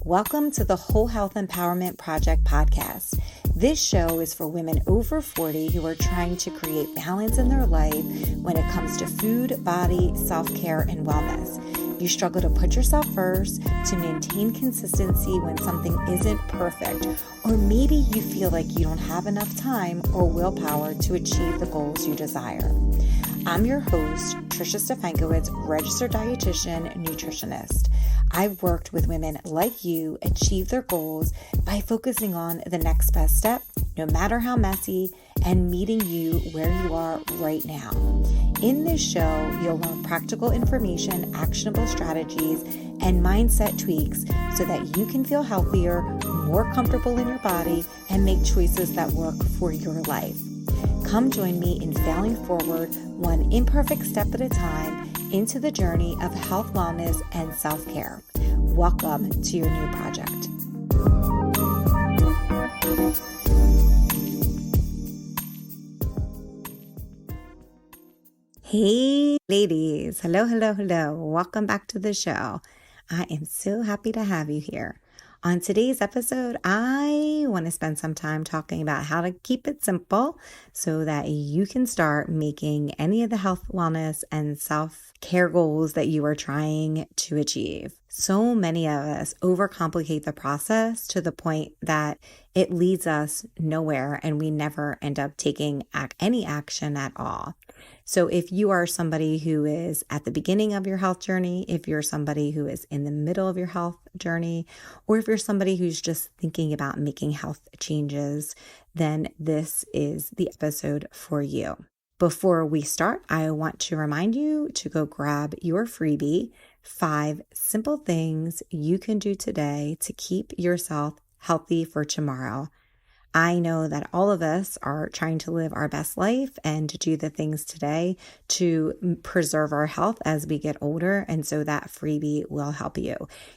Welcome to the Whole Health Empowerment Project podcast. This show is for women over 40 who are trying to create balance in their life when it comes to food, body, self-care, and wellness. You struggle to put yourself first, to maintain consistency when something isn't perfect, or maybe you feel like you don't have enough time or willpower to achieve the goals you desire. I'm your host, Trisha Stefankowitz, registered dietitian, nutritionist. I've worked with women like you achieve their goals by focusing on the next best step, no matter how messy, and meeting you where you are right now. In this show, you'll learn practical information, actionable strategies, and mindset tweaks so that you can feel healthier, more comfortable in your body, and make choices that work for your life. Come join me in failing forward, one imperfect step at a time, into the journey of health, wellness, and self-care. Welcome to your new project. Hey, ladies. Hello. Welcome back to the show. I am so happy to have you here. On today's episode, I want to spend some time talking about how to keep it simple so that you can start making any of the health, wellness, and self-care goals that you are trying to achieve. So many of us overcomplicate the process to the point that it leads us nowhere and we never end up taking any action at all. So if you are somebody who is at the beginning of your health journey, if you're somebody who is in the middle of your health journey, or if you're somebody who's just thinking about making health changes, then this is the episode for you. Before we start, I want to remind you to go grab your freebie, 5 simple things you can do today to keep yourself healthy for tomorrow. I know that all of us are trying to live our best life and to do the things today to preserve our health as we get older. And so that freebie will help you.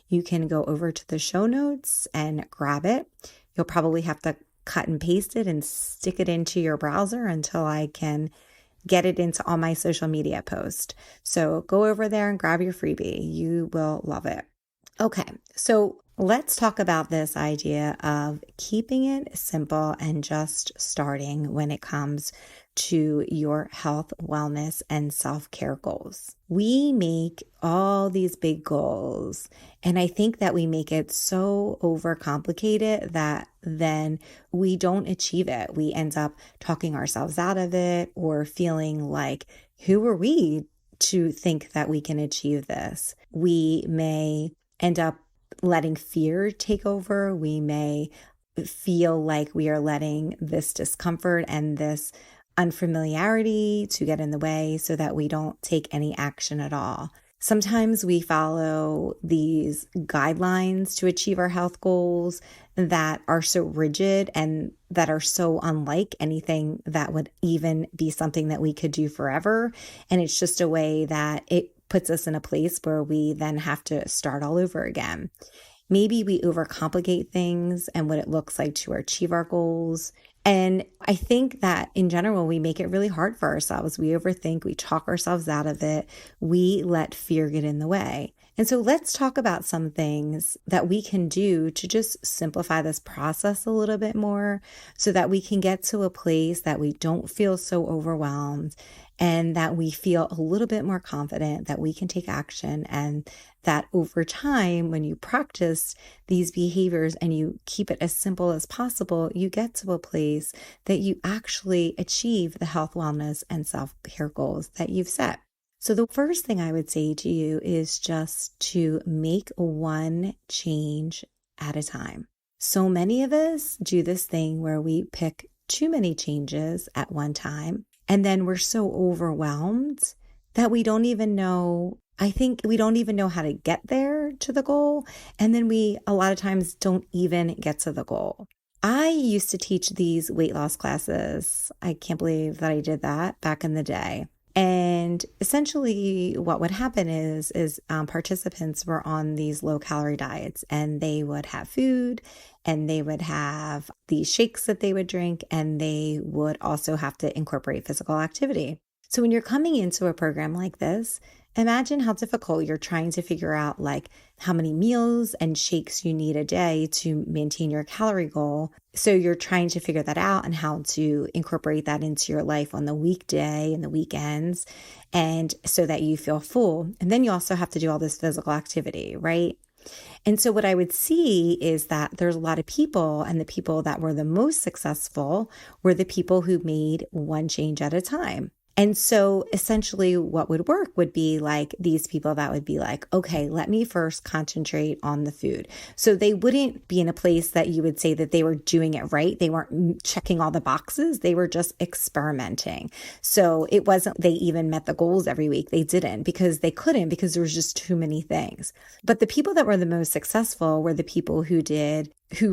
You can go over to the show notes and grab it. You'll probably have to cut and paste it and stick it into your browser until I can get it into all my social media posts. So go over there and grab your freebie. You will love it. Okay, so let's talk about this idea of keeping it simple and just starting when it comes to your health, wellness, and self-care goals. We make all these big goals, and I think that we make it so overcomplicated that then we don't achieve it. We end up talking ourselves out of it or feeling like, who are we to think that we can achieve this? We may end up letting fear take over. We may feel like we are letting this discomfort and this unfamiliarity to get in the way so that we don't take any action at all. Sometimes we follow these guidelines to achieve our health goals that are so rigid and that are so unlike anything that would even be something that we could do forever. And it's just a way that it puts us in a place where we then have to start all over again. Maybe we overcomplicate things and what it looks like to achieve our goals. And I think that in general, we make it really hard for ourselves. We overthink, we talk ourselves out of it. We let fear get in the way. And so let's talk about some things that we can do to just simplify this process a little bit more so that we can get to a place that we don't feel so overwhelmed and that we feel a little bit more confident that we can take action, and that over time, when you practice these behaviors and you keep it as simple as possible, you get to a place that you actually achieve the health, wellness, and self-care goals that you've set. So the first thing I would say to you is just to make one change at a time. So many of us do this thing where we pick too many changes at one time, and then we're so overwhelmed that we don't even know how to get there to the goal. And then we, a lot of times, don't even get to the goal. I used to teach these weight loss classes. I can't believe that I did that back in the day. And essentially what would happen is participants were on these low calorie diets, and they would have food and they would have these shakes that they would drink, and they would also have to incorporate physical activity. So when you're coming into a program like this, imagine how difficult you're trying to figure out like how many meals and shakes you need a day to maintain your calorie goal. So you're trying to figure that out and how to incorporate that into your life on the weekday and the weekends, and so that you feel full. And then you also have to do all this physical activity, right? And so what I would see is that there's a lot of people, and the people that were the most successful were the people who made one change at a time. And so essentially what would work would be like these people that would be like, okay, let me first concentrate on the food. So they wouldn't be in a place that you would say that they were doing it right. They weren't checking all the boxes. They were just experimenting. So it wasn't they even met the goals every week. They didn't because they couldn't, because there was just too many things. But the people that were the most successful were the people who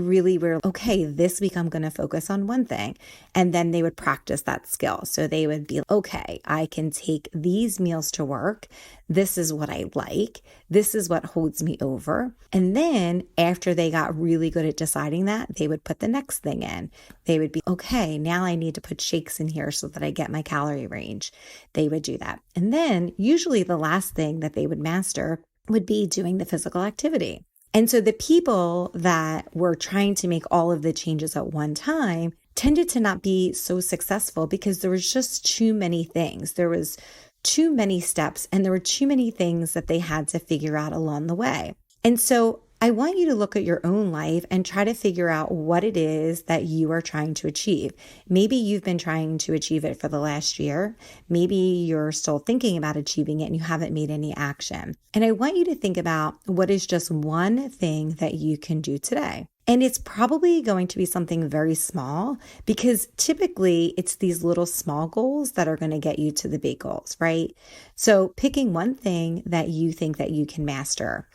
really were, okay, this week I'm going to focus on one thing. And then they would practice that skill. So they would be, okay, I can take these meals to work. This is what I like. This is what holds me over. And then after they got really good at deciding that, they would put the next thing in. They would be, okay, now I need to put shakes in here so that I get my calorie range. They would do that. And then usually the last thing that they would master would be doing the physical activity. And so the people that were trying to make all of the changes at one time tended to not be so successful because there was just too many things. There was too many steps, and there were too many things that they had to figure out along the way. And so I want you to look at your own life and try to figure out what it is that you are trying to achieve. Maybe you've been trying to achieve it for the last year. Maybe you're still thinking about achieving it and you haven't made any action. And I want you to think about what is just one thing that you can do today. And it's probably going to be something very small, because typically it's these little small goals that are going to get you to the big goals, right? So picking one thing that you think that you can master.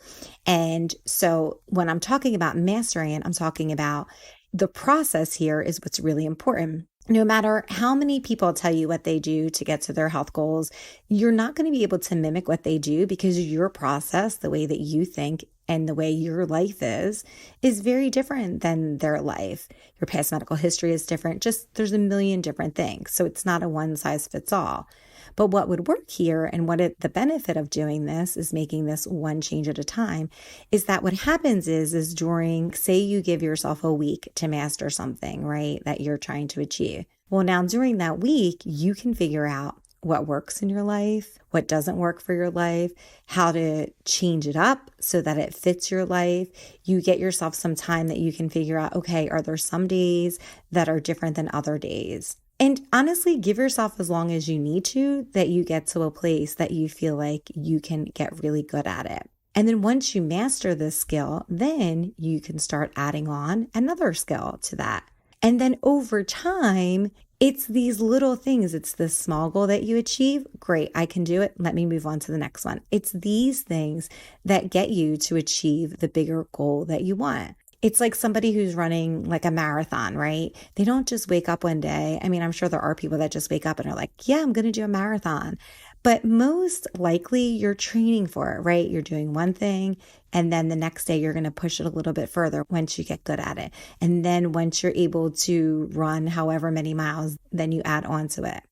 And so when I'm talking about mastering it, I'm talking about the process here is what's really important. No matter how many people tell you what they do to get to their health goals, you're not going to be able to mimic what they do, because your process, the way that you think and the way your life is very different than their life. Your past medical history is different. Just there's a million different things. So it's not a one size fits all. But what would work here, and the benefit of doing this is making this one change at a time, is that what happens is during, say you give yourself a week to master something, right, that you're trying to achieve. Well, now during that week, you can figure out what works in your life, what doesn't work for your life, how to change it up so that it fits your life. You get yourself some time that you can figure out, okay, are there some days that are different than other days? And honestly, give yourself as long as you need to, that you get to a place that you feel like you can get really good at it. And then once you master this skill, then you can start adding on another skill to that. And then over time, it's these little things. It's this small goal that you achieve. Great, I can do it. Let me move on to the next one. It's these things that get you to achieve the bigger goal that you want. It's like somebody who's running like a marathon, right? They don't just wake up one day. I mean, I'm sure there are people that just wake up and are like, yeah, I'm going to do a marathon. But most likely you're training for it, right? You're doing one thing, and then the next day you're going to push it a little bit further once you get good at it. And then once you're able to run however many miles, then you add on to it.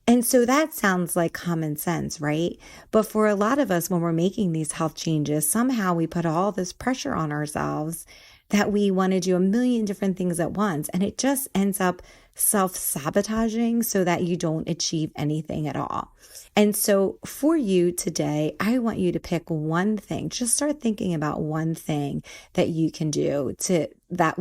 And so that sounds like common sense, right? But for a lot of us, when we're making these health changes, somehow we put all this pressure on ourselves that we want to do a million different things at once. And it just ends up self-sabotaging so that you don't achieve anything at all. And so for you today, I want you to pick one thing. Just start thinking about one thing that you can do that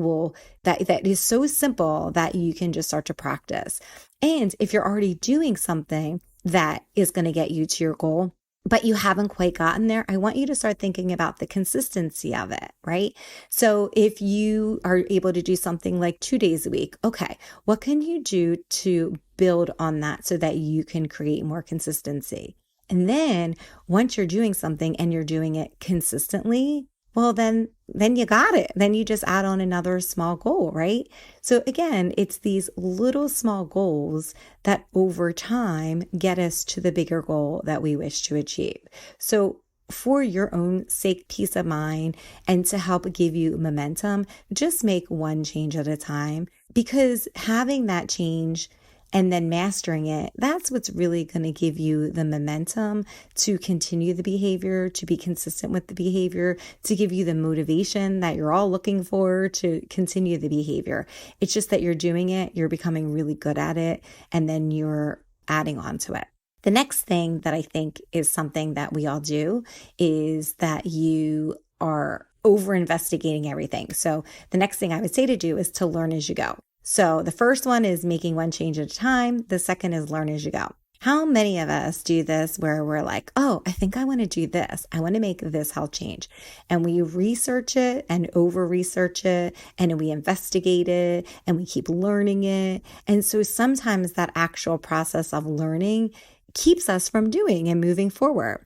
is so simple that you can just start to practice. And if you're already doing something that is going to get you to your goal, but you haven't quite gotten there, I want you to start thinking about the consistency of it, right? So if you are able to do something like 2 days a week, okay, what can you do to build on that so that you can create more consistency? And then once you're doing something and you're doing it consistently, well, then you got it. Then you just add on another small goal, right? So again, it's these little small goals that over time get us to the bigger goal that we wish to achieve. So for your own sake, peace of mind, and to help give you momentum, just make one change at a time, because having that change and then mastering it, that's what's really going to give you the momentum to continue the behavior, to be consistent with the behavior, to give you the motivation that you're all looking for to continue the behavior. It's just that you're doing it, you're becoming really good at it, and then you're adding on to it. The next thing that I think is something that we all do is that you are over investigating everything. So the next thing I would say to do is to learn as you go. So the first one is making one change at a time. The second is learn as you go. How many of us do this where we're like, oh, I think I want to do this. I want to make this health change. And we research it and over research it and we investigate it and we keep learning it. And so sometimes that actual process of learning keeps us from doing and moving forward.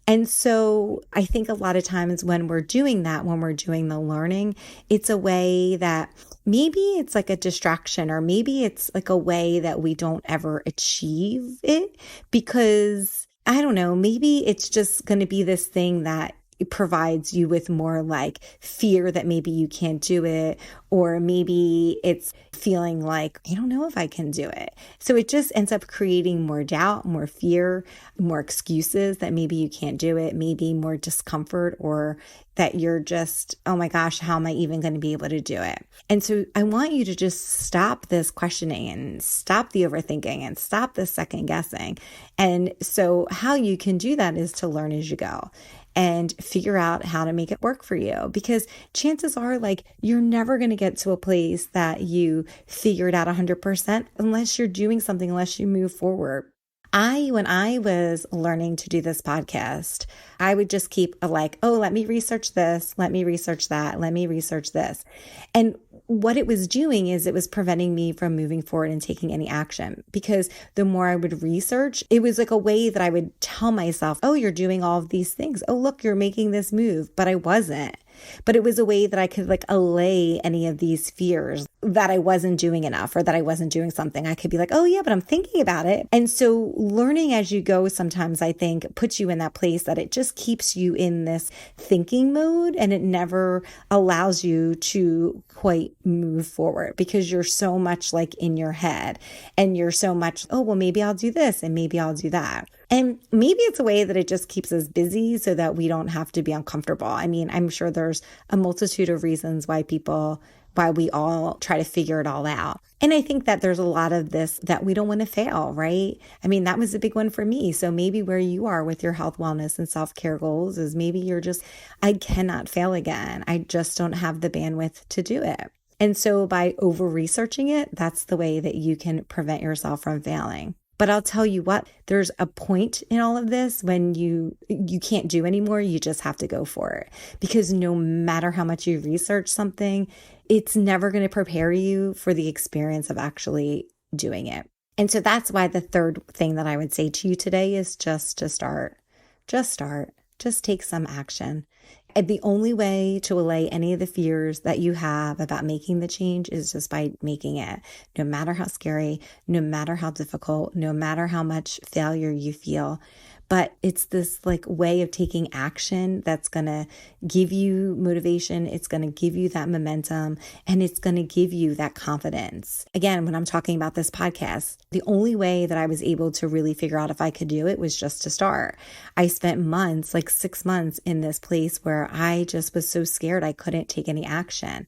And so I think a lot of times when we're doing that, when we're doing the learning, it's a way that maybe it's like a distraction, or maybe it's like a way that we don't ever achieve it because, I don't know, maybe it's just going to be this thing that it provides you with more like fear that maybe you can't do it, or maybe it's feeling like, I don't know if I can do it. So it just ends up creating more doubt, more fear, more excuses that maybe you can't do it, maybe more discomfort, or that you're just, oh my gosh, how am I even going to be able to do it? And so I want you to just stop this questioning and stop the overthinking and stop the second guessing. And so how you can do that is to learn as you go and figure out how to make it work for you. Because chances are, like, you're never going to get to a place that you figure it out 100% unless you're doing something, unless you move forward. When I was learning to do this podcast, I would just keep like, oh, let me research this, let me research that, let me research this. And what it was doing is it was preventing me from moving forward and taking any action, because the more I would research, it was like a way that I would tell myself, oh, you're doing all of these things. Oh, look, you're making this move, but I wasn't. But it was a way that I could like allay any of these fears that I wasn't doing enough or that I wasn't doing something. I could be like, oh yeah, but I'm thinking about it. And so learning as you go sometimes, I think, puts you in that place that it just keeps you in this thinking mode, and it never allows you to quite move forward because you're so much like in your head and you're so much, oh, well, maybe I'll do this and maybe I'll do that. And maybe it's a way that it just keeps us busy so that we don't have to be uncomfortable. I mean, I'm sure there's a multitude of reasons why we all try to figure it all out. And I think that there's a lot of this that we don't want to fail, right? I mean, that was a big one for me. So maybe where you are with your health, wellness, and self-care goals is maybe you're just, I cannot fail again. I just don't have the bandwidth to do it. And so by over-researching it, that's the way that you can prevent yourself from failing. But I'll tell you what, there's a point in all of this when you can't do anymore. You just have to go for it, because no matter how much you research something, it's never going to prepare you for the experience of actually doing it. And so that's why the third thing that I would say to you today is just to start. Just start. Just take some action. And the only way to allay any of the fears that you have about making the change is just by making it. No matter how scary, no matter how difficult, no matter how much failure you feel. But it's this like way of taking action that's going to give you motivation. It's going to give you that momentum, and it's going to give you that confidence. Again, when I'm talking about this podcast, the only way that I was able to really figure out if I could do it was just to start. I spent months, like 6 months, in this place where I just was so scared I couldn't take any action.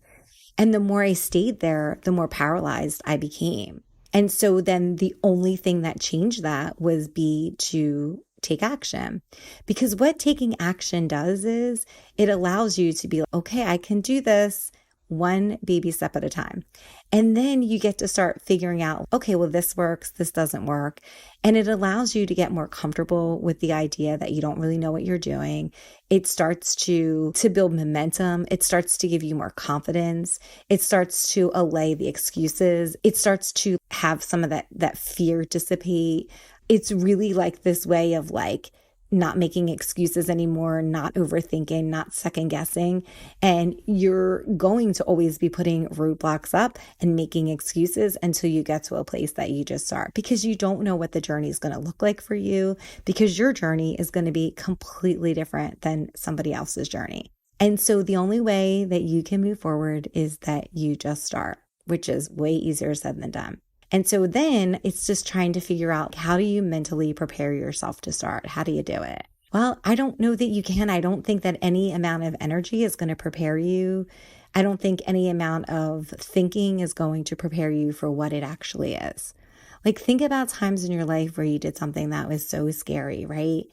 And the more I stayed there, the more paralyzed I became. And so then the only thing that changed that was to take action. Because what taking action does is it allows you to be like, okay, I can do this one baby step at a time. And then you get to start figuring out, okay, well, this works, this doesn't work. And it allows you to get more comfortable with the idea that you don't really know what you're doing. It starts to build momentum. It starts to give you more confidence. It starts to allay the excuses. It starts to have some of that fear dissipate. It's really like this way of like not making excuses anymore, not overthinking, not second guessing. And you're going to always be putting roadblocks up and making excuses until you get to a place that you just start, because you don't know what the journey is going to look like for you, because your journey is going to be completely different than somebody else's journey. And so the only way that you can move forward is that you just start, which is way easier said than done. And so then it's just trying to figure out, how do you mentally prepare yourself to start? How do you do it? Well, I don't know that you can. I don't think that any amount of energy is going to prepare you. I don't think any amount of thinking is going to prepare you for what it actually is. Like, think about times in your life where you did something that was so scary, right?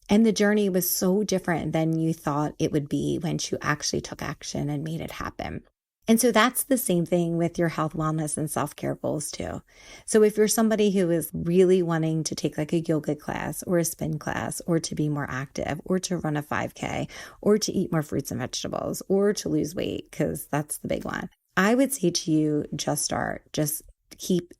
And the journey was so different than you thought it would be when you actually took action and made it happen. And so that's the same thing with your health, wellness, and self-care goals too. So if you're somebody who is really wanting to take like a yoga class or a spin class, or to be more active, or to run a 5K, or to eat more fruits and vegetables, or to lose weight, because that's the big one, I would say to you, just start. Just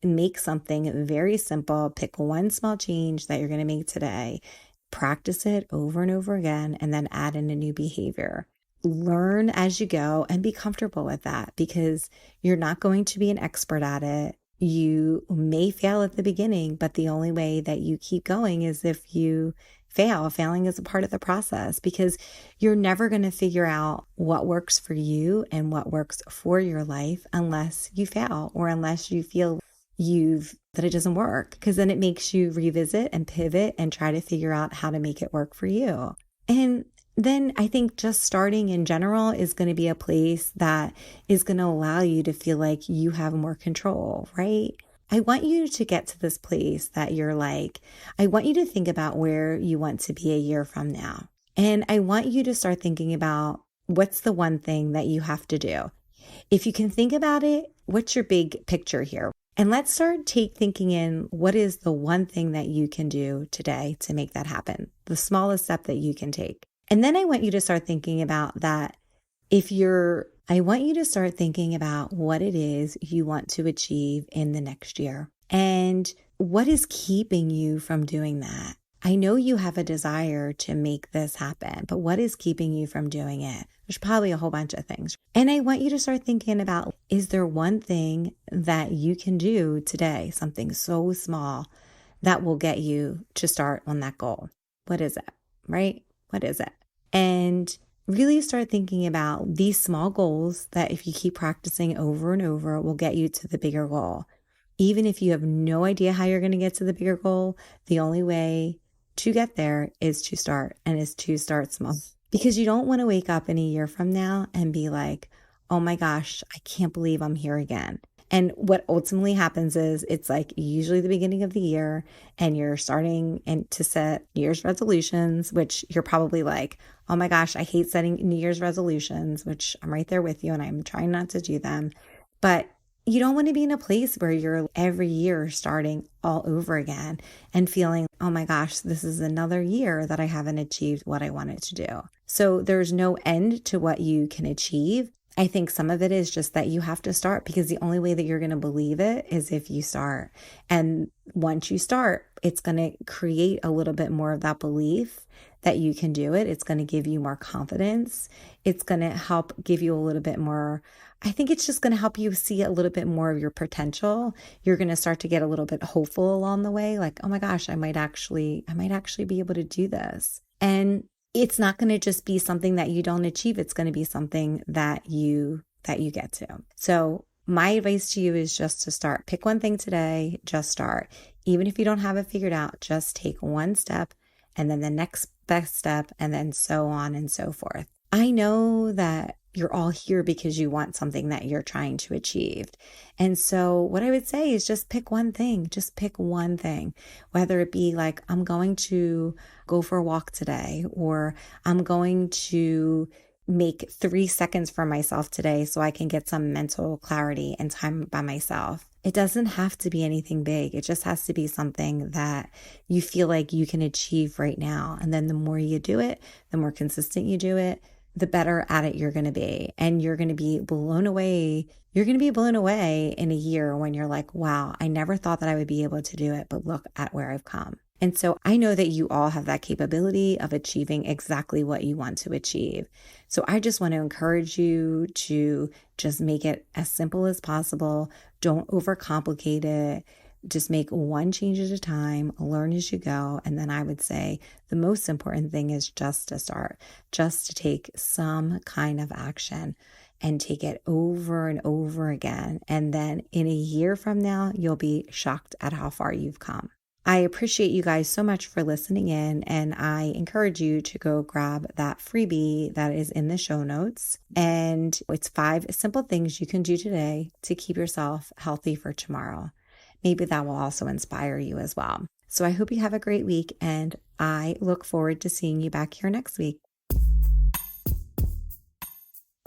make something very simple. Pick one small change that you're going to make today. Practice it over and over again, and then add in a new behavior. Learn as you go and be comfortable with that, because you're not going to be an expert at it. You may fail at the beginning, but the only way that you keep going is if you fail. Failing is a part of the process, because you're never going to figure out what works for you and what works for your life unless you fail, or unless you feel that it doesn't work, because then it makes you revisit and pivot and try to figure out how to make it work for you. And then I think just starting in general is going to be a place that is going to allow you to feel like you have more control, right? I want you to get to this place that you're like, I want you to think about where you want to be a year from now. And I want you to start thinking about, what's the one thing that you have to do? If you can think about it, what's your big picture here? And let's start thinking in, what is the one thing that you can do today to make that happen? The smallest step that you can take. And then I want you to start thinking about that. I want you to start thinking about what it is you want to achieve in the next year, and what is keeping you from doing that. I know you have a desire to make this happen, but what is keeping you from doing it? There's probably a whole bunch of things. And I want you to start thinking about, is there one thing that you can do today, something so small, that will get you to start on that goal? What is it, right? What is it? And really start thinking about these small goals that, if you keep practicing over and over, will get you to the bigger goal. Even if you have no idea how you're going to get to the bigger goal, the only way to get there is to start, and is to start small. Because you don't want to wake up in a year from now and be like, oh my gosh, I can't believe I'm here again. And what ultimately happens is, it's like usually the beginning of the year, and you're starting to set New Year's resolutions, which you're probably like, oh my gosh, I hate setting New Year's resolutions, which I'm right there with you, and I'm trying not to do them. But you don't want to be in a place where you're every year starting all over again and feeling, oh my gosh, this is another year that I haven't achieved what I wanted to do. So there's no end to what you can achieve. I think some of it is just that you have to start, because the only way that you're going to believe it is if you start. And once you start, it's going to create a little bit more of that belief that you can do it. It's going to give you more confidence. It's going to help give you a little bit more. I think it's just going to help you see a little bit more of your potential. You're going to start to get a little bit hopeful along the way. Like, oh my gosh, I might actually be able to do this. And it's not going to just be something that you don't achieve. It's going to be something that you get to. So my advice to you is just to start. Pick one thing today, just start. Even if you don't have it figured out, just take one step, and then the next best step, and then so on and so forth. I know that you're all here because you want something that you're trying to achieve. And so what I would say is, just pick one thing. Just pick one thing, whether it be like, I'm going to go for a walk today, or I'm going to make 3 seconds for myself today so I can get some mental clarity and time by myself. It doesn't have to be anything big. It just has to be something that you feel like you can achieve right now. And then the more you do it, the more consistent you do it, the better at it you're going to be. And you're going to be blown away. You're going to be blown away in a year when you're like, wow, I never thought that I would be able to do it, but look at where I've come. And so I know that you all have that capability of achieving exactly what you want to achieve. So I just want to encourage you to just make it as simple as possible. Don't overcomplicate it. Just make one change at a time, learn as you go. And then I would say the most important thing is just to start, just to take some kind of action and take it over and over again. And then in a year from now, you'll be shocked at how far you've come. I appreciate you guys so much for listening in, and I encourage you to go grab that freebie that is in the show notes. And it's 5 simple things you can do today to keep yourself healthy for tomorrow. Maybe that will also inspire you as well. So I hope you have a great week, and I look forward to seeing you back here next week.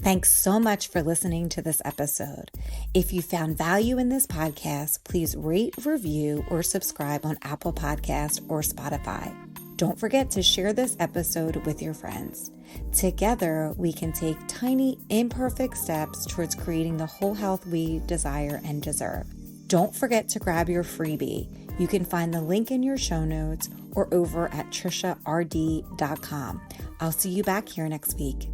Thanks so much for listening to this episode. If you found value in this podcast, please rate, review, or subscribe on Apple Podcasts or Spotify. Don't forget to share this episode with your friends. Together, we can take tiny, imperfect steps towards creating the whole health we desire and deserve. Don't forget to grab your freebie. You can find the link in your show notes or over at triciard.com. I'll see you back here next week.